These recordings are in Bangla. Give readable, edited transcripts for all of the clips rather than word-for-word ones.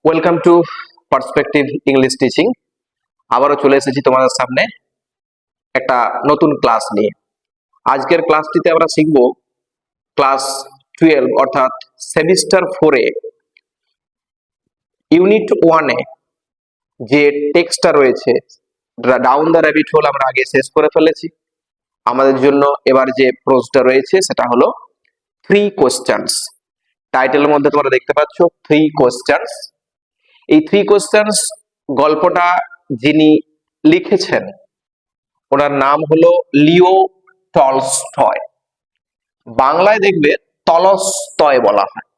Welcome to perspective English teaching. আবারও চলে এসেছি তোমাদের সামনে একটা নতুন ক্লাস নিয়ে। আজকের ক্লাসটিতে আমরা শিখব ক্লাস 12 অর্থাৎ সেমিস্টার 4-এ ইউনিট 1-এ যে টেক্সটটা রয়েছে ডাউন দ্য র্যাবিট হোল আমরা আগে শেষ করে ফেলেছি। আমাদের জন্য এবার যে প্রশ্নটা রয়েছে সেটা হলো 3 কোশ্চেন্স। টাইটেলের মধ্যে তোমরা দেখতে পাচ্ছ 3 কোশ্চেন্স। এই 3 কোশ্চেন্স গল্পটা যিনি লিখেছেন ওনার নাম হলো লিও টলস্টয়। বাংলায় দেখবে তলস্তয় বলা হয়,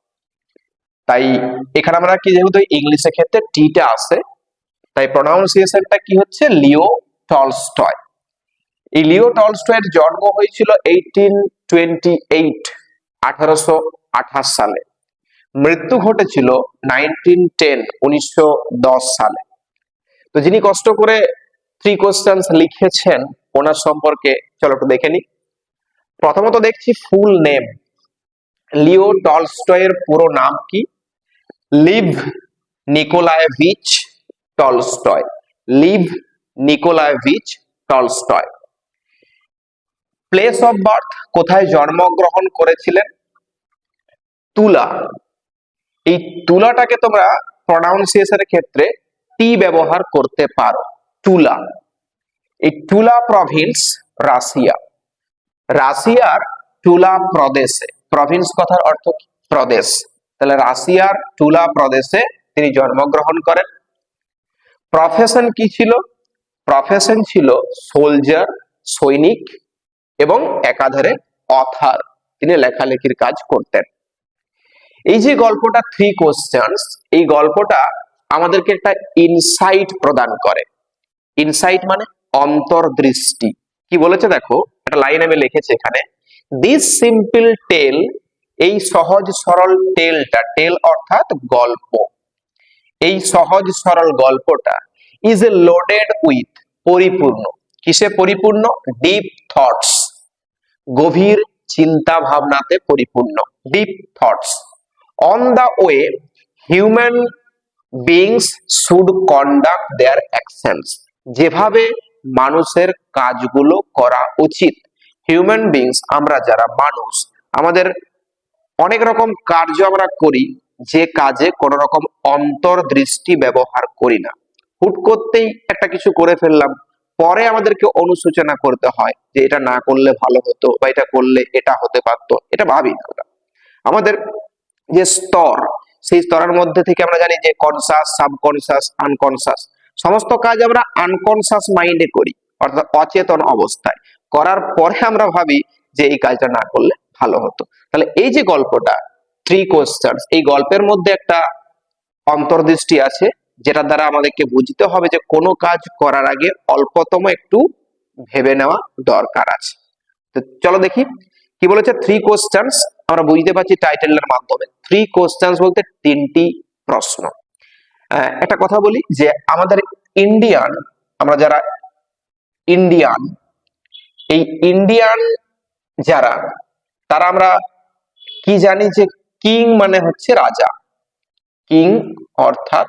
তাই এখানে আমরা কি যেহেতু ইংলিশের ক্ষেত্রে টিটা আছে তাই প্রনাউন্সিয়েশনটা কি হচ্ছে লিও টলস্টয়। এই লিও টলস্টয়ের জন্ম হয়েছিল 1828 সালে, মৃত্যু ঘটেছিল 1910 সালে। তো যিনি কষ্ট করে 3 কোশ্চেন্স লিখেছেন ওনার সম্পর্কে চলো একটু দেখে নি। প্রথমত দেখছি ফুল নেম। লিও টলস্টয়ের পুরো নাম কি? Lev Nikolayevich Tolstoy. Lev Nikolayevich Tolstoy. Place of birth, কোথায় জন্মগ্রহণ করেছিলেন? তুলা। এই তুলাটাকে তোমরা প্রনাউন্সিয়েশনের ক্ষেত্রে টি ব্যবহার করতে পারো, তুলা। এই তুলা প্রভিন্স রাশিয়া। রাশিয়ার তুলা প্রদেশে, প্রভিন্স কথার অর্থ কি? প্রদেশ। তাহলে রাশিয়ার তুলা প্রদেশে তিনি জন্মগ্রহণ করেন। প্রফেশন কি ছিল? প্রফেশন ছিল সোলজার, সৈনিক, এবং একাধারে অথার, তিনি লেখালেখির কাজ করতেন। এই যে গল্পটা 3 কোশ্চেন্স, এই গল্পটা আমাদেরকে একটা ইনসাইট প্রদান করে। ইনসাইট মানে অন্তর্দৃষ্টি। কি বলেছে দেখো, একটা লাইন আমি লিখেছি এখানে, দিস সিম্পল টেল, এই সহজ সরল টেলটা, টেল অর্থাৎ গল্প, এই সহজ সরল গল্পটা ইজ এ লোডেড উইথ, পরিপূর্ণ, কিসে পরিপূর্ণ? ডিপ থটস, গভীর চিন্তা ভাবনাতে পরিপূর্ণ, deep thoughts. On the way human beings should conduct their actions, যেভাবে মানুষের কাজগুলো করা উচিত। হিউম্যান বিংস, আমরা যারা মানুষ, আমাদের অনেক রকম কার্য আমরা করি যে কাজে কোন রকম অন্তর্দৃষ্টি ব্যবহার করি না। হুট করতেই একটা কিছু করে ফেললাম, পরে আমাদেরকে অনুশোচনা করতে হয় যে এটা না করলে ভালো হতো বা এটা করলে এটা হতে পারতো, এটা ভাবি না। আমাদের যে স্তর, সেই স্তরের মধ্যে থেকে আমরা জানি যে কনসাস, সাবকনসাস, আনকনসাস, সমস্ত কাজ আমরা আনকনসাস মাইন্ডে করি, অর্থাৎ অচেতন অবস্থায়। করার পরে আমরা ভাবি যে এই কাজটা না করলে ভালো হতো। তাহলে এই যে গল্পটা 3 কোশ্চেন্স, এই গল্পের মধ্যে একটা অন্তর্দৃষ্টি আছে যেটা দ্বারা আমাদেরকে বুঝতে হবে যে কোনো কাজ করার আগে অল্পতম একটু ভেবে নেওয়া দরকার আছে। তো চলো দেখি কি বলেছে। 3 কোশ্চেন্স আমরা বুঝতে পারছি টাইটেলের মাধ্যমে। 3 কোশ্চেন্স বলতে 3টি প্রশ্ন। একটা কথা বলি যে আমাদের ইন্ডিয়ান, আমরা যারা ইন্ডিয়ান, এই ইন্ডিয়ান যারা, তারা আমরা কি জানি যে কিং মানে হচ্ছে রাজা, কিং অর্থাৎ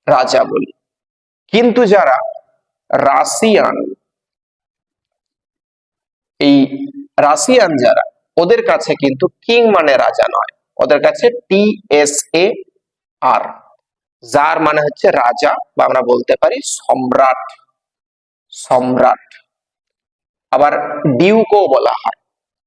রাজা বলি। কিন্তু যারা রাশিয়ান, এই রাশিয়ান যারা, ওদের কাছে কিন্তু কিং মানে রাজা নয়, ওদের কাছে TSA আর, যার মানে হচ্ছে রাজা, বা আমরা বলতে পারি সম্রাট, সম্রাট। আবার ডিউকও বলা হয়।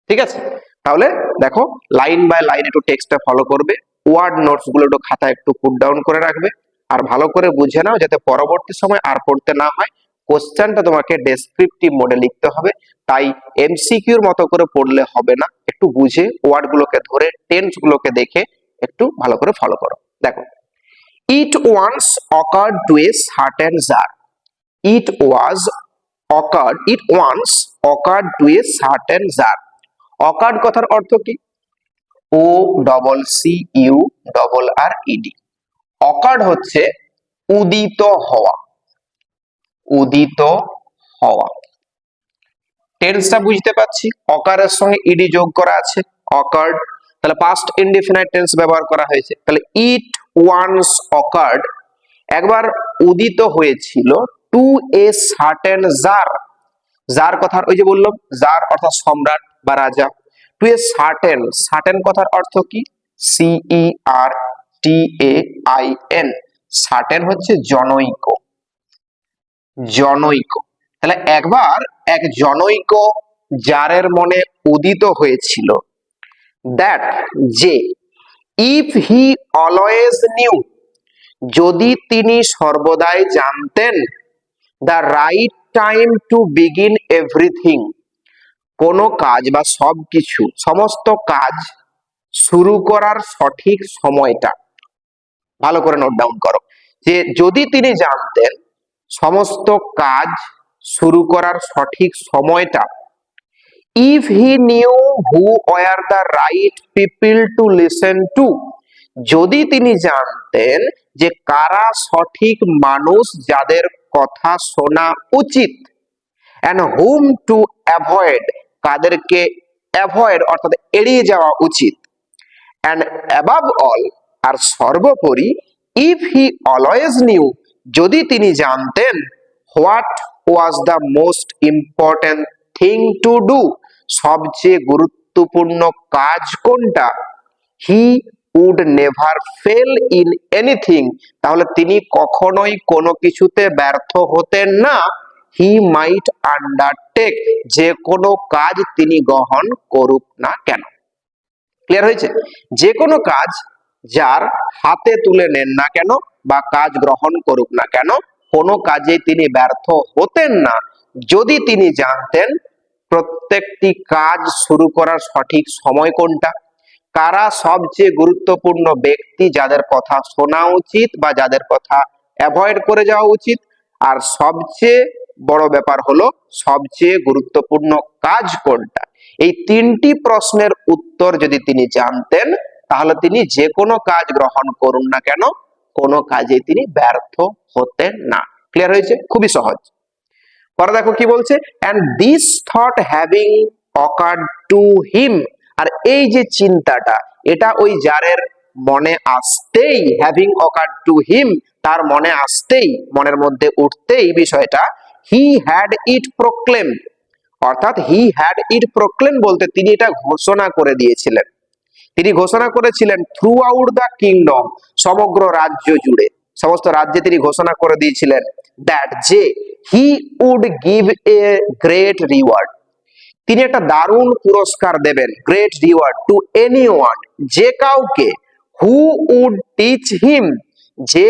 ঠিক আছে, তাহলে দেখো লাইন বাই লাইন একটু টেক্সটটা ফলো করবে, ওয়ার্ড নোটস গুলো একটু খাতায় একটু পুট ডাউন করে রাখবে, আর ভালো করে বুঝে নাও যাতে পরবর্তী সময় আর পড়তে না হয়। কোশ্চেনটা তোমাকে ডেসক্রিপটিভ মোডে লিখতে হবে, তাই MCQর মতো করে পড়লে হবে না, একটু বুঝে ওয়ার্ড গুলোকে ধরে টেন্স গুলোকে দেখে একটু ভালো করে ফলো করো। দেখো, it once occurred to a certain tsar, it was occurred, it once occurred to a certain tsar. Occurred কথার অর্থ কি? OCCURRED। অকার্ড হচ্ছে উদিত হওয়া, উদিত হওয়া। টেন্সটা বুঝতে পারছি, অকারের সঙ্গে ইডি যোগ করা আছে, অকার্ড। তাহলে পাস্ট ইনডিফিনাইট টেন্স ব্যবহার করা হয়েছে। তাহলে ইট ওয়ান্স অকার্ড, একবার উদিত হয়েছিল, to a certain tsar, tsar কথার ওই যে বললাম জার অর্থাৎ সম্রাট বা রাজা, টু এ সার্টেন, সার্টেন কথার অর্থ কি, CERTAIN, সার্টেন হচ্ছে জনৈক, জনৈক। তাহলে একবার এক জনৈক জারের মনে উদিত হয়েছিল, দ্যাট যে, ইফ হি অলওয়েজ নিউ, যদি তিনি সর্বদাই জানতেন, the right time to begin everything, কোন কাজ বা সবকিছু সমস্ত কাজ শুরু করার সঠিক সময়টা, ভালো করে নোট ডাউন করো, যে যদি তিনি জানতেন সমস্ত কাজ শুরু করার সঠিক সময়টা, if he knew who were the right people to listen to, যদি তিনি জানতেন যে কারা সঠিক মানুষ যাদের কথা শোনা উচিত, and whom to avoid, কাদেরকে অ্যাভয়েড অর্থাৎ এড়িয়ে যাওয়া উচিত, and above all, আর সর্বোপরি, if he always knew, যদি তিনি জানতেন, what was the most important thing to do, সবচেয়ে গুরুত্বপূর্ণ কাজ কোনটা, he would never fail in anything, তাহলে তিনি কখনোই কোনো কিছুতে ব্যর্থ হতেন না, he might undertake, যে কোনো কাজ তিনি গ্রহণ করুক না কেন। ক্লিয়ার হয়েছে? যে কোনো কাজ যার হাতে তুলে নেন না কেন বা কাজ গ্রহণ করুক না কেন, কোনো কাজে তিনি ব্যর্থ হতেন না যদি তিনি জানতেন প্রত্যেকটি কাজ শুরু করার সঠিক সময় কোনটা, কারা সবচেয়ে গুরুত্বপূর্ণ ব্যক্তি যাদের কথা শোনা উচিত বা যাদের কথা অ্যাভয়েড করে যাওয়া উচিত, আর সবচেয়ে বড় ব্যাপার হলো সবচেয়ে গুরুত্বপূর্ণ কাজ কোনটা। এই তিনটি প্রশ্নের উত্তর যদি তিনি জানতেন, তাহলে তিনি যে কোনো কাজ গ্রহণ করুন না কেন, কোনো কাজে তিনি ব্যর্থ হতেন না। ক্লিয়ার হয়েছে? খুবই সহজ। পরে দেখো কি বলছে, and this thought having occurred to him, আর এই যে চিন্তাটা এটা ওই জারের মনে আসতেই, having occurred to him, তার মনে আসতেই, মনের মধ্যে উঠতেই বিষয়টা, he had it proclaimed, অর্থাৎ he had it proclaimed বলতে তিনি এটা ঘোষণা করে দিয়েছিলেন, তিনি ঘোষণা করেছিলেন থ্রু আউট দ্য কিংডম, সমগ্র রাজ্য জুড়ে, সমস্ত রাজ্যে তিনি ঘোষণা করে দিয়েছিলেন, দ্যাট যে, he would give a great reward, তিনি একটা দারুণ পুরস্কার দেবেন, গ্রেট রিওয়ার্ড টু এনিওয়ান, যে কাউকে, হু উড টিচ হিম, যে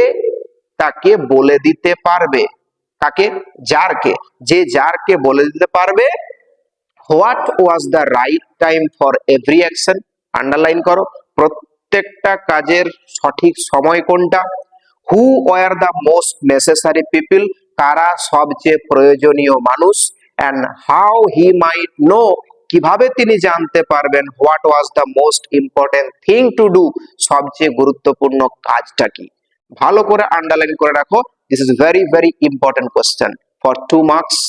তাকে বলে দিতে পারবে, কাকে, জারকে, যে জারকে বলে দিতে পারবে, what was the right time for every action, underline করো, প্রত্যেকটা কাজের সঠিক সময় কোনটা, who were the most necessary people, কারা সবচেয়ে প্রয়োজনীয় মানুষ, and how he might know, কিভাবে তিনি জানতে পারবেন, what was the most important thing to do, সবচেয়ে গুরুত্বপূর্ণ কাজটা কি। ভালো করে আন্ডারলাইন করে রাখো, this is very very important question for 2 marks.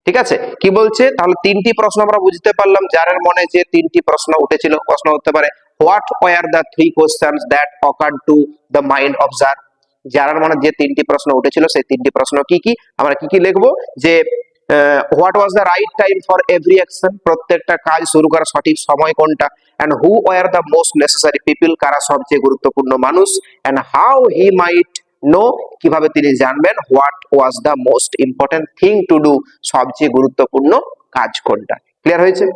ঠিক আছে? কি বলছে, তাহলে তিনটি প্রশ্ন আমরা বুঝতে পারলাম, যারের মনে যে তিনটি প্রশ্ন উঠেছিল, প্রশ্ন হতে পারে, what were the 3 questions that occurred to the mind of czar, যারার মনে যে তিনটি প্রশ্ন উঠেছিল সেই তিনটি প্রশ্ন কি কি, আমরা কি কি লিখবো, যে what was the right time for every action, প্রত্যেকটা কাজ শুরু করার সঠিক সময় কোনটা, and who were the most necessary people, কারা সবচেয়ে গুরুত্বপূর্ণ মানুষ, and how he might know, কিভাবে তিনি জানবেন, what was the most important thing to do, সবচেয়ে গুরুত্বপূর্ণ কাজ কোনটা। ক্লিয়ার হয়েছে?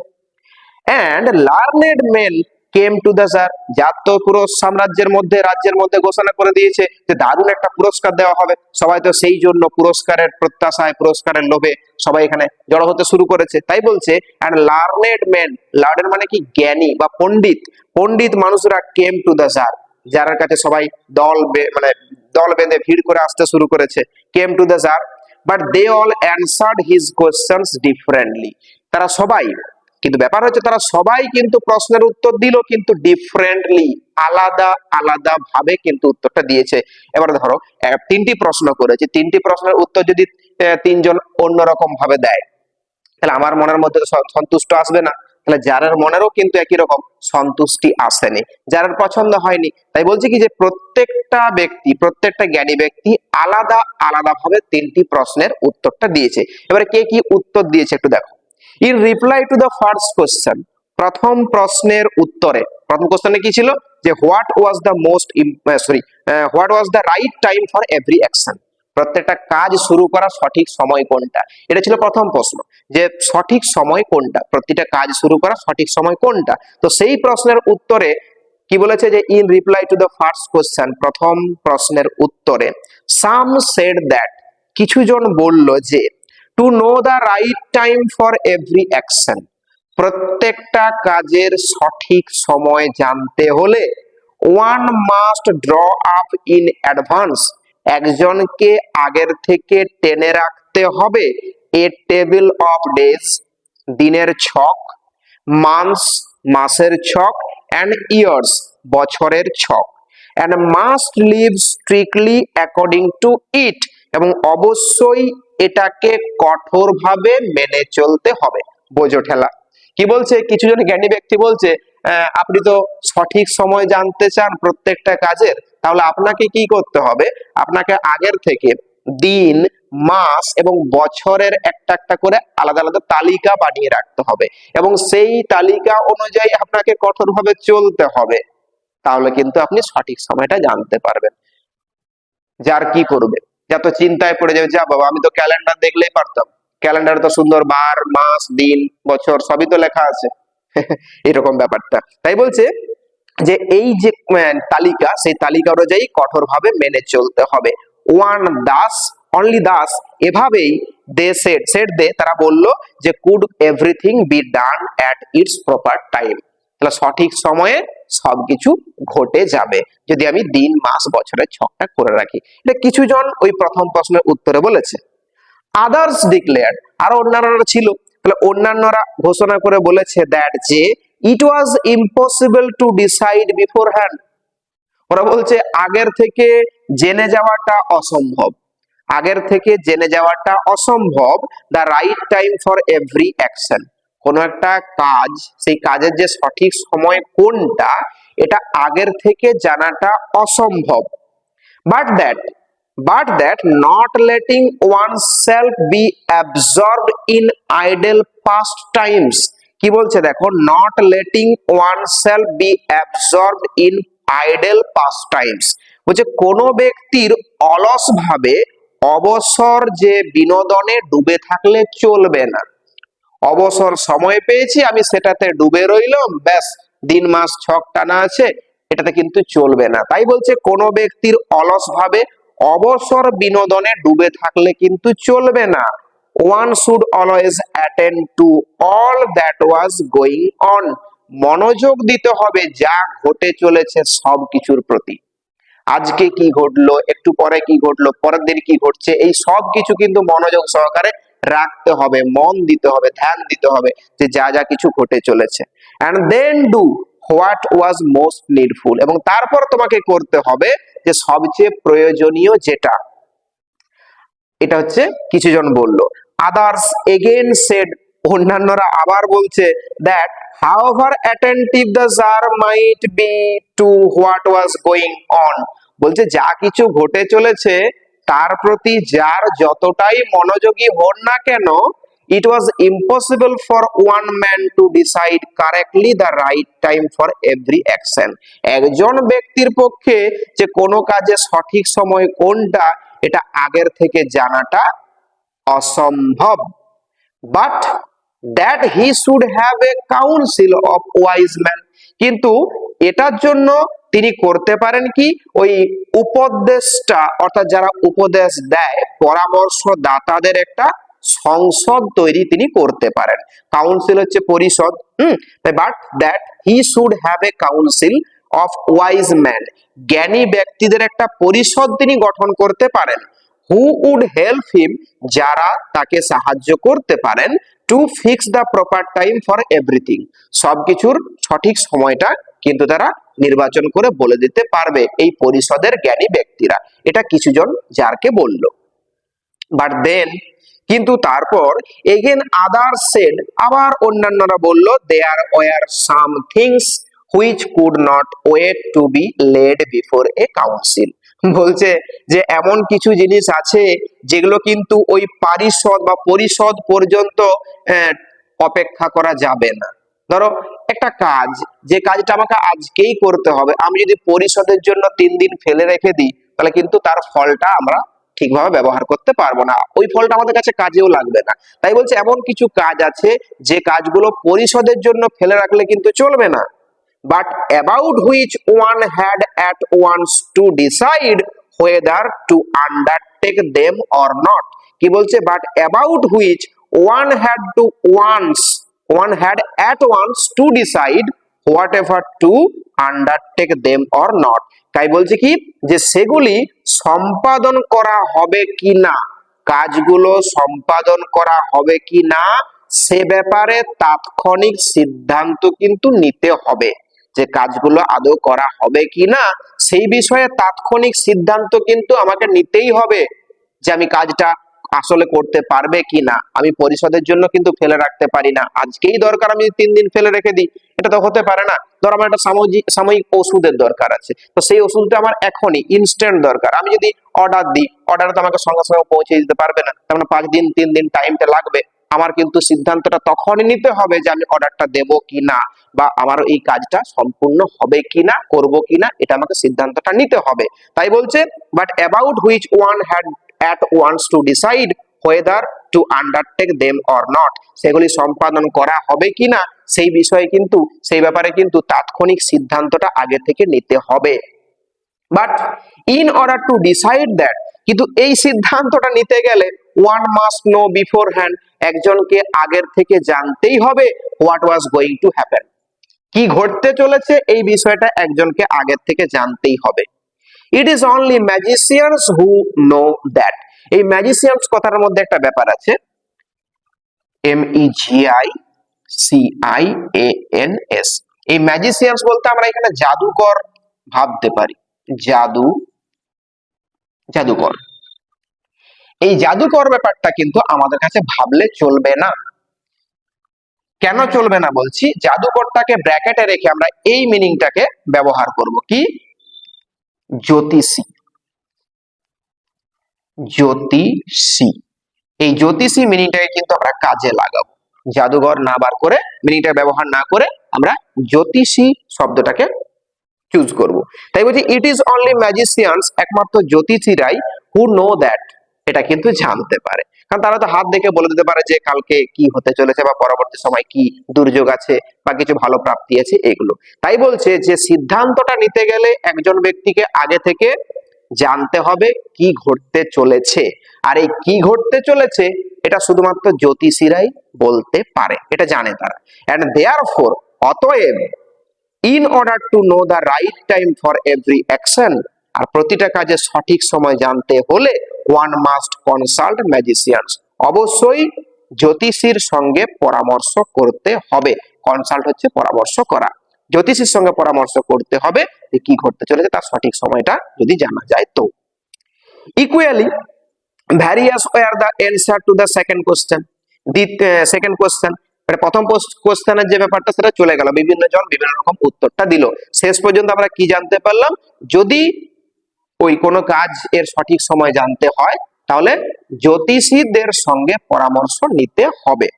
And learned men came to the tsar, যার তো পুরো সাম্রাজ্যের মধ্যে, রাজ্যের মধ্যে ঘোষণা করে দিয়েছে যে দারুণ একটা পুরস্কার দেওয়া হবে, সবাই তো সেই জন্য পুরস্কারের প্রত্যাশায়, পুরস্কারের লোভে সবাই এখানে জড়ো হতে শুরু করেছে। তাই বলছে, এন্ড লার্নেড মেন, লার্নেড মানে কি, জ্ঞানী বা পণ্ডিত, পণ্ডিত মানুষরা কেম টু দ্য জার, যার কাছে সবাই দল বেঁধে ভিড় করে আসতে শুরু করেছে, came to the tsar, but they all answered his questions differently, তারা সবাই, কিন্তু ব্যাপার হচ্ছে তারা সবাই কিন্তু প্রশ্নের উত্তর দিল, কিন্তু ডিফারেন্টলি, আলাদা আলাদা ভাবে কিন্তু উত্তরটা দিয়েছে। এবার ধরো তিনটি প্রশ্ন করেছে, তিনটি প্রশ্নের উত্তর যদি তিনজন অন্যরকম ভাবে দেয়, তাহলে আমার মনের মধ্যে সন্তুষ্ট আসবে না, তাহলে যারার মনেরও কিন্তু একই রকম সন্তুষ্টি আসেনি, যারার পছন্দ হয়নি। তাই বলছি কি যে প্রত্যেকটা ব্যক্তি, প্রত্যেকটা জ্ঞানী ব্যক্তি আলাদা আলাদা ভাবে 3টি প্রশ্নের উত্তরটা দিয়েছে। এবারে কে কি উত্তর দিয়েছে একটু দেখো। In reply to the first question, প্রথম প্রশ্নের উত্তরে, প্রথম কোশ্চেনে কি ছিল যে what was the most what was the right time for every action, প্রত্যেকটা কাজ শুরু করার সঠিক সময় কোনটা, এটা ছিল প্রথম প্রশ্ন, যে সঠিক সময় কোনটা, প্রতিটা কাজ শুরু করার সঠিক সময় কোনটা। তো সেই প্রশ্নের উত্তরে কি বলেছে যে in reply to the first question, প্রথম প্রশ্নের উত্তরে সাম সেড দ্যাট, কিছু জন বলল যে two know the right time for every action, প্রত্যেকটা কাজের সঠিক সময় জানতে হলে one must draw up in advance, একজনকে আগের থেকে টেনে রাখতে হবে এ টেবিল অফ ডেজ, দিনের ছক, মান্থস, মাসের ছক, অ্যান্ড ইয়ার্স, বছরের ছক, and must live strictly according to it, এবং অবশ্যই এটাকে কঠোরভাবে মেনে চলতে হবে। বোঝো ঠেলা কি বলছে, কিছু জন জ্ঞানী ব্যক্তি বলছে আপনি তো সঠিক সময় জানতে চান প্রত্যেকটা কাজের, তাহলে আপনাকে কি করতে হবে, আপনাকে আগের থেকে দিন, মাস এবং বছরের একটা একটা করে আলাদা আলাদা তালিকা বানিয়ে রাখতে হবে, এবং সেই তালিকা অনুযায়ী আপনাকে কঠোরভাবে চলতে হবে, তাহলে কিন্তু আপনি সঠিক সময়টা জানতে পারবেন। যার কি করবে, যা তো চিন্তায় পড়ে যাবে, যা বাবা আমি তো ক্যালেন্ডার দেখলেই পারতাম, ক্যালেন্ডারে তো সুন্দর বার, মাস, দিন, বছর সবই তো লেখা আছে। এরকম ব্যাপারটা। তাই বলছে যে এই যে তালিকা, সেই তালিকা অনুযায়ী কঠোরভাবে মেনে চলতে হবে। ওয়ান দাস, অনলি দাস, এভাবেই দে সেড দে, তারা বলল যে could everything be done at it's proper time, তাহলে সঠিক সময়ে সবকিছু ঘটে যাবে যদি আমি দিন, মাস, বছরের ছকটা করে রাখি। এটা কিছু জন ওই প্রথম প্রশ্নের উত্তরে বলেছে। আদার্স ডিক্লেয়ার্ড, আরো অন্যান্যরা ছিল, তাহলে অন্যান্যরা ঘোষণা করে বলেছে দ্যাট যে it was impossible to decide beforehand, ওরা বলছে আগের থেকে জেনে যাওয়াটা অসম্ভব, আগের থেকে জেনে যাওয়াটা অসম্ভব the right time for every action, কোন একটা কাজ, সেই কাজের যে সঠিক সময় কোনটা এটা আগের থেকে জানাটা অসম্ভব। but that not letting oneself be absorbed in idle pastimes, কি বলছে দেখো, not letting oneself be absorbed in idle pastimes, বলছে কোন ব্যক্তির অলস ভাবে অবসর যে বিনোদনে ডুবে থাকলে চলবে না, অবসর সময় পেয়েছি আমি সেটাতে ডুবে রইলাম, ব্যাস দিন, মাস, ছক টানা আছে, এটাতে কিন্তু চলবে না। তাই বলছে কোন ব্যক্তির অলস ভাবে অবসর বিনোদনে ডুবে থাকলে কিন্তু চলবে না। One should always attend to all that was going on, মনোযোগ দিতে হবে যা ঘটে চলেছে সব কিছুর প্রতি। আজকে কি ঘটলো, একটু পরে কি ঘটলো, পরের দিন কি ঘটছে, এই সব কিছু কিন্তু মনোযোগ সহকারে রাখতে হবে, মন দিতে হবে, ধ্যান দিতে হবে যে যা যা কিছু ঘটে চলেছে। And then do what was most needful, এবং তারপর তোমাকে করতে হবে যে সবচেয়ে প্রয়োজনীয় যেটা। এটা হচ্ছে কিছু জন বলল। আদার্স এগেইন সেড, অন্যান্যরা আবার বলছে that however attentive the czar might be to what was going on, বলছে যা কিছু ঘটে চলেছে তার প্রতি যার যতটাই মনোযোগী হন না কেন, it was impossible for one man to decide correctly the right time for every action, একজন ব্যক্তির পক্ষে যে কোনো কাজে সঠিক সময় কোনটা এটা আগের থেকে জানাটা অসম্ভব। But that he should have a council of wise men, কিন্তু এটার জন্য তিনি করতে পারেন কি, ওই উপদেষ্টা অর্থাৎ যারা উপদেশ দেয়, পরামর্শ দাতাদের একটা সংসদ তৈরি তিনি করতে পারেন। কাউন্সিল হচ্ছে পরিষদ। But that he should have a council of wise man, জ্ঞানী ব্যক্তিদের একটা পরিষদ তিনি গঠন করতে পারেন। হু উড হেল্প হিম, যারা তাকে সাহায্য করতে পারেন। To fix the proper time for everything, সবকিছুর সঠিক সময়টা কিন্তু তারা নির্বাচন করে বলে দিতে পারবে এই পরিষদের জ্ঞানী ব্যক্তিরা। এটা কিছুজন যারকে বলল। বাট দেন, কিন্তু তারপর এগেন আদার সেড, আবার অন্যান্যরা বলল there were some things which could not wait to be laid before a council. বলছে যে এমন কিছু জিনিস আছে যেগুলো কিন্তু ওই পরিষদ পর্যন্ত অপেক্ষা করা যাবে না। ধরো একটা কাজ, যে কাজটা আমাকে আজকেই করতে হবে, আমি যদি পরিষদের জন্য 3 দিন ফেলে রেখে দিই তাহলে কিন্তু তার ফলটা আমরা ঠিকভাবে ব্যবহার করতে পারবো না, ওই ফলটা আমাদের কাছে কাজেও লাগবে না। তাই বলছে এমন কিছু কাজ আছে যে কাজগুলো পরিষদের জন্য ফেলে রাখলে কিন্তু চলবে না, but about which one had at once to decide whether to undertake them or not। কি বলছে, but about which one had at once to decide whatever to undertake them or not। তাই বলছে কি, যে সেগুলি সম্পাদন করা হবে কি না, কাজগুলো সম্পাদন করা হবে কি না সে ব্যাপারে তাৎক্ষণিক সিদ্ধান্ত কিন্তু নিতে হবে। যে কাজগুলো আদৌ করা হবে কিনা সেই বিষয়ে তাৎক্ষণিক সিদ্ধান্ত কিন্তু আমাকে নিতেই হবে, যে আমি কাজটা আসলে করতে পারবে কিনা। আমি পরিষদের জন্য কিন্তু ফেলে রাখতে পারি না, আজকেই দরকার আমি 3 দিন ফেলে রেখে দিই, এটা তো হতে পারে না। ধর আমার একটা সাময়িক ওষুধের দরকার আছে, তো সেই ওষুধটা আমার এখনই ইনস্ট্যান্ট দরকার, আমি যদি অর্ডার দিই, অর্ডার তো আমাকে সঙ্গে সঙ্গে পৌঁছে দিতে পারবে না, তার মানে 5 দিন 3 দিন টাইমটা লাগবে। আমার কিন্তু সিদ্ধান্তটা তখনই নিতে হবে যে আমি অর্ডারটা দেব কিনা, বা আমার এই কাজটা সম্পূর্ণ হবে কিনা, করব কিনা, এটা আমাকে সিদ্ধান্তটা নিতে হবে। তাই বলছে but about which one had at once to decide whether to undertake them or not, সেগুলি সম্পাদন করা হবে কিনা সেই বিষয়ে কিন্তু, সেই ব্যাপারে কিন্তু তাৎক্ষণিক সিদ্ধান্তটা আগে থেকে নিতে হবে। But in order to decide that, কিন্তু এই সিদ্ধান্তটা নিতে গেলে one must know before hand, একজনকে আগের থেকে জানতেই হবে what was going to happen, কি ঘটতে চলেছে এই বিষয়টা একজনকে আগের থেকে জানতেই হবে। It is only magicians who know that. এই ম্যাজিশিয়ানস কথার মধ্যে একটা ব্যাপার আছে, MEGICIANS। এই ম্যাজিশিয়ানস বলতে আমরা এখানে জাদুকর ভাবতে পারি, জাদুকর। এই জাদুকর ব্যাপারটা কিন্তু আমাদের কাছে ভাবলে চলবে না। কেন চলবে না বলছি, জাদুকরটাকে ব্র্যাকেটে রেখে আমরা এই মিনিংটাকে ব্যবহার করব, কি, জ্যোতিষী। এই জ্যোতিষী মিনিংটাকে কিন্তু আমরা কাজে লাগাবো, জাদুঘর না বার করে, মিনিংটা ব্যবহার না করে আমরা জ্যোতিষী শব্দটাকে চুজ করব। তাই বলছি ইট ইজ অনলি ম্যাজিশিয়ানস, একমাত্র জ্যোতিষীরাই হু নো দ্যাট, এটা কিন্তু জানতে পারে। কারণ তারা তো হাত দেখে বলে দিতে পারে যে কালকে কি হতে চলেছে, বা পরবর্তী সময় কি দুর্যোগ আছে, বা কিছু ভালো প্রাপ্তি আছে, এগুলো। তাই বলছে যে সিদ্ধান্তটা নিতে গেলে একজন ব্যক্তিকে আগে থেকে জানতে হবে কি ঘটতে চলেছে, আর এই কি ঘটতে চলেছে এটা শুধুমাত্র জ্যোতিষীরাই বলতে পারে, এটা জানে তারা। এন্ড দেয়ারফর, অতএব, in order to know the right time for every action, আর প্রতিটা কাজে সঠিক সময় জানতে হলে ওয়ান মাস্ট কনসাল্ট ম্যাজিশিয়ানস, অবশ্যই জ্যোতিষীর সঙ্গে পরামর্শ করতে হবে। কনসাল্ট হচ্ছে পরামর্শ করা, জ্যোতিষীর সঙ্গে পরামর্শ করতে হবে যে কি ঘটতে চলেছে তার সঠিক সময়টা যদি জানা যায়। তো equally various were the answer to the second question. Second question, প্রথম কোশ্চেনের যে ব্যাপারটা সেটা চলে গেল, বিভিন্ন জন বিভিন্ন রকম উত্তরটা দিল, শেষ পর্যন্ত আমরা কি জানতে পারলাম, যদি ওই কোনো কাজ এর সঠিক সময় জানতে হয় তাহলে জ্যোতিষীদের সঙ্গে পরামর্শ নিতে হবে।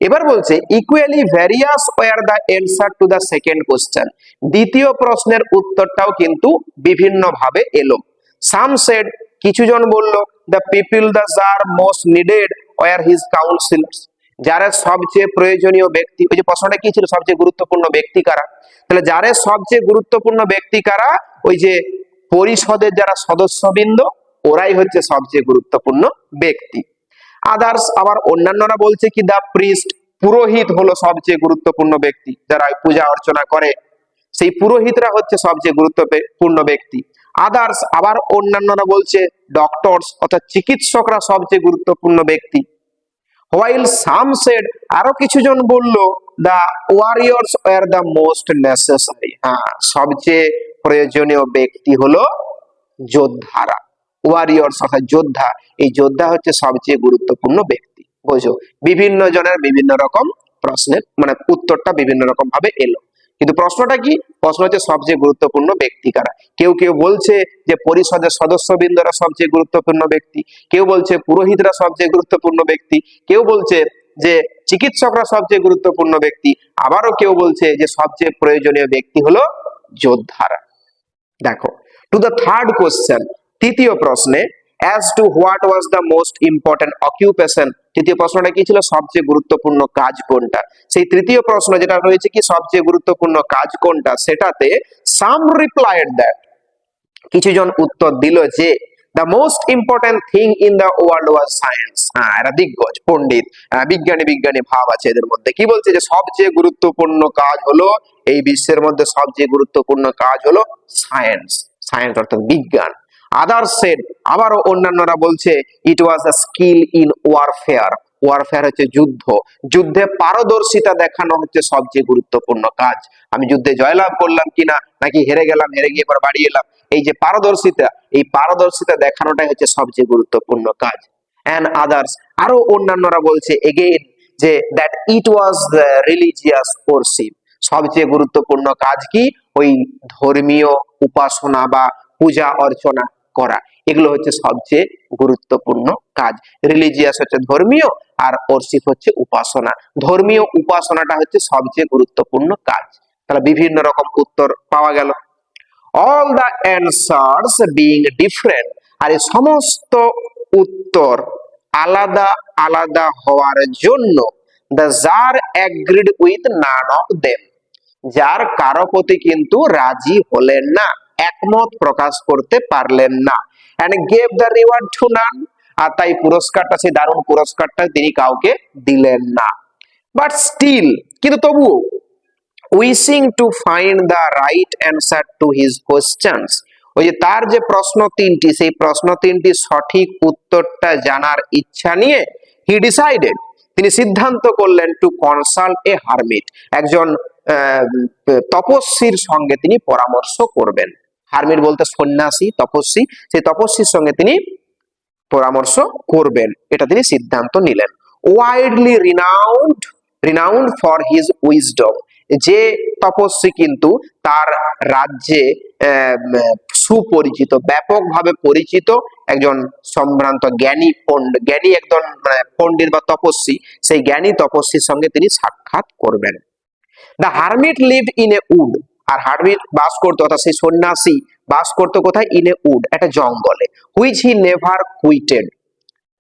এবার বলছে equally various were the answer to the second question, দ্বিতীয় প্রশ্নের উত্তরটাও কিন্তু বিভিন্ন ভাবে এলো। সাম সেড, কিছু জন বলল the people that are most needed were his councillors, যারা সবচেয়ে প্রয়োজনীয় ব্যক্তি, ওই যে প্রশ্নটা কি ছিল, সবচেয়ে গুরুত্বপূর্ণ ব্যক্তি কারা, তাহলে যারা সবচেয়ে গুরুত্বপূর্ণ ব্যক্তি কারা, ওই যে পরিষদের যারা সদস্যবৃন্দ ওরাই হচ্ছে সবচেয়ে গুরুত্বপূর্ণ ব্যক্তি। আদার্স, আবার অন্যান্যরা বলছে কি দা প্রিস্ট, পুরোহিত হলো সবচেয়ে গুরুত্বপূর্ণ ব্যক্তি, যারা পূজা অর্চনা করে সেই পুরোহিতরা হচ্ছে সবচেয়ে গুরুত্বপূর্ণ ব্যক্তি। আদার্স, আবার অন্যান্যরা বলছে ডক্টরস অর্থাৎ চিকিৎসকরা সবচেয়ে গুরুত্বপূর্ণ ব্যক্তি। হোয়াইল সাম সেড, আরো কিছু জন বলল the warriors were the most necessary, সবচেয়ে প্রয়োজনীয় ব্যক্তি হলো যোদ্ধারা, ওয়ারিয়র্স অর্থাৎ যোদ্ধা, এই যোদ্ধা হচ্ছে সবচেয়ে গুরুত্বপূর্ণ ব্যক্তি। বুঝো, বিভিন্ন জনের বিভিন্ন রকম প্রশ্নের মানে উত্তরটা বিভিন্ন রকম ভাবে এলো, কিন্তু প্রশ্নটা কি? প্রশ্ন হচ্ছে সবচেয়ে গুরুত্বপূর্ণ ব্যক্তি কারা। কেউ কেউ বলছে যে পরিষদের সদস্যবৃন্দরা সবচেয়ে গুরুত্বপূর্ণ ব্যক্তি, কেউ বলছে পুরোহিতরা সবচেয়ে গুরুত্বপূর্ণ ব্যক্তি, কেউ বলছে যে চিকিৎসকরা সবচেয়ে গুরুত্বপূর্ণ ব্যক্তি, আবারও কেউ বলছে যে সবচেয়ে প্রয়োজনীয় ব্যক্তি হলো যোদ্ধারা। দেখো, টু দ্য থার্ড কোশ্চেন, তৃতীয় প্রশ্নে, as to what was the most important occupation, তৃতীয় প্রশ্নটা কি ছিল? সবচেয়ে গুরুত্বপূর্ণ কাজ কোনটা। সেই তৃতীয় প্রশ্ন যেটা রয়েছে কি সবচেয়ে গুরুত্বপূর্ণ কাজ কোনটা, সেটাতে some replied that, কিছু জন উত্তর দিল যে the most important thing in the world was science। এরা দিগ্গজ পণ্ডিত, বিজ্ঞানী বিজ্ঞানী ভাব আছে এদের মধ্যে। কি বলছে? যে সবচেয়ে গুরুত্বপূর্ণ কাজ হলো, এই বিশ্বের মধ্যে সবচেয়ে গুরুত্বপূর্ণ কাজ হলো সায়েন্স, সায়েন্স অর্থাৎ বিজ্ঞান। আদার সেড, আবারও অন্যান্যরা বলছে ইট ওয়াজ আ স্কিল ইন ওয়ারফেয়ার, ওয়ারফেয়ার হচ্ছে যুদ্ধ, যুদ্ধে পারদর্শিতা দেখানো হচ্ছে সবচেয়ে গুরুত্বপূর্ণ কাজ। আমি যুদ্ধে জয়লাভ করলাম কিনা, নাকি হেরে গেলাম, হেরে গিয়ে এবার বাড়ি এলাম, এই যে পারদর্শিতা, এই পারদর্শিতা দেখানোটাই হচ্ছে সবচেয়ে গুরুত্বপূর্ণ কাজ। এন্ড আদার্স, আরো অন্যান্যরা বলছে এগেইন যে that it was the religious warship, সবচেয়ে গুরুত্বপূর্ণ কাজ কি? ওই ধর্মীয় উপাসনা বা পূজা অর্চনা করা, এগুলো হচ্ছে সবচেয়ে গুরুত্বপূর্ণ কাজ। রিলিজিয়াস হচ্ছে ধর্মীয়, আর ওরশিপ হচ্ছে উপাসনা, ধর্মীয় উপাসনাটা হচ্ছে সবচেয়ে গুরুত্বপূর্ণ কাজ। তাহলে বিভিন্ন রকম উত্তর পাওয়া গেল। All the answers being different, আর এই সমস্ত উত্তর আলাদা আলাদা হওয়ার জন্য the czar agreed with none of them, যার কারো প্রতি কিন্তু রাজি হলেন না, একমত প্রকাশ করতে পারলেন না। And gave the reward to none, আর তাই পুরস্কারটা, সেই দারুণ পুরস্কারটা তিনি কাউকে দিলেন না। বাট স্টিল, কিন্তু তবুও, wishing to find the right answer to his questions, ওই যে তার যে প্রশ্ন তিনটি, সেই প্রশ্ন তিনটি সঠিক উত্তরটা জানার ইচ্ছা নিয়ে হি ডিসাইডেড, তিনি সিদ্ধান্ত করলেন টু কনসাল্ট এ হারমিট, একজন তপস্বীর সঙ্গে তিনি পরামর্শ করবেন। হারমিট বলতে সন্ন্যাসী, তপস্বী, সেই তপস্বীর সঙ্গে তিনি পরামর্শ করবেন, এটা তিনি সিদ্ধান্ত নিলেন। Widely renowned for his wisdom, যে তপস্বী কিন্তু তার রাজ্যে সুপরিচিত, ব্যাপকভাবে পরিচিত একজন সম্ভ্রান্ত জ্ঞানী জ্ঞানী একজন পণ্ডিত বা তপস্বী, সেই জ্ঞানী তপস্বীর সঙ্গে তিনি সাক্ষাৎ করবেন। The hermit lived in a wood, আর হারমিট বাস করতো, অর্থাৎ সেই সন্ন্যাসী বাস করতো কোথায়? ইন এ উড, একটা জঙ্গলে। হুইচ হি নেভার কুইটেড,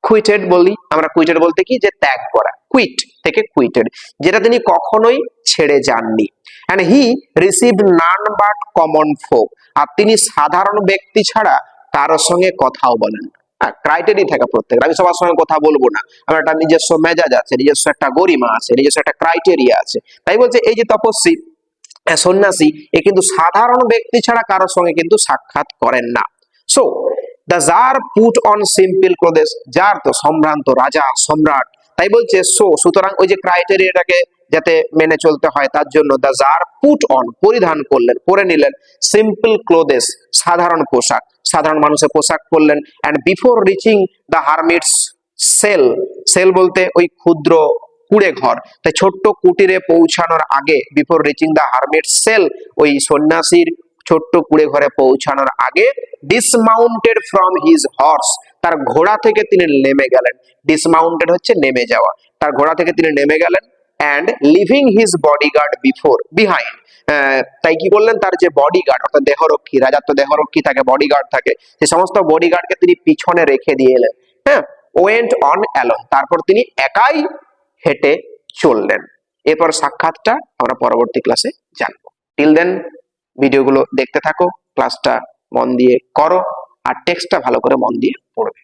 কুইটেড বলি আমরা, কুইটেড বলতে কি? যে ত্যাগ করা, কুইট থেকে কুইটেড, যেটা তিনি কখনোই ছেড়ে যাননি। And he received none but common folk, আর তিনি সাধারণ ব্যক্তি ছাড়া কারোর সঙ্গে কথাও বলেন না। ক্রাইটেরিয়া থাকে প্রত্যেকের, আমি সবার সঙ্গে কথা বলবো না, আমার একটা নিজস্ব মেজাজ আছে, নিজস্ব একটা গরিমা আছে, নিজস্ব একটা ক্রাইটেরিয়া আছে। তাই বলছে এই যে তপস্বী সন্ন্যাসী, এ কিন্তু সাধারণ ব্যক্তি ছাড়া কারোর সঙ্গে কিন্তু সাক্ষাৎ করেন না। So the tsar put on simple clothes, tsar তো সম্ভ্রান্ত রাজা সম্রাট, তাই বলছে সুতরাং ওই যে ক্রাইটেরিয়াটাকে যাতে মেনে চলতে হয় তার জন্য দ্য জার পুট অন, পরিধান করলেন, পরে নিলেন, সিম্পল ক্লোথেস, সাধারণ পোশাক, সাধারণ মানুষের পোশাক পরলেন। And before reaching the hermit's cell, cell বলতে ওই ক্ষুদ্র কুড়ে ঘর, তাই ছোট্ট কুটিরে পৌঁছানোর আগে, before reaching the hermit cell, ওই সন্ন্যাসীর ছোট্ট কুড়ে ঘরে পৌঁছানোর আগে, ডিসমাউন্টেড ফ্রম হিজ হর্স, তার ঘোড়া থেকে তিনি নেমে গেলেন। ডিসমাউন্টেড হচ্ছে নেমে যাওয়া, তার ঘোড়া থেকে তিনি নেমে গেলেন। And living his bodyguard behind, তাই কি করলেন? তার যে বডিগার্ড অর্থাৎ দেহরক্ষী, রাজার তো দেহরক্ষী থাকে, বডিগার্ড থাকে, সে সমস্ত বডিগার্ডকে তিনি পিছনে রেখে দিয়ে এলেন। হ্যাঁ, ওয়েন্ট অন অ্যালোন, তারপর তিনি একাই হেঁটে চললেন। এরপর সাক্ষাৎটা আমরা পরবর্তী ক্লাসে জানবো। টিল দেন ভিডিওগুলো দেখতে থাকো, ক্লাসটা মন দিয়ে করো, আর টেক্সটটা ভালো করে মন দিয়ে পড়বে।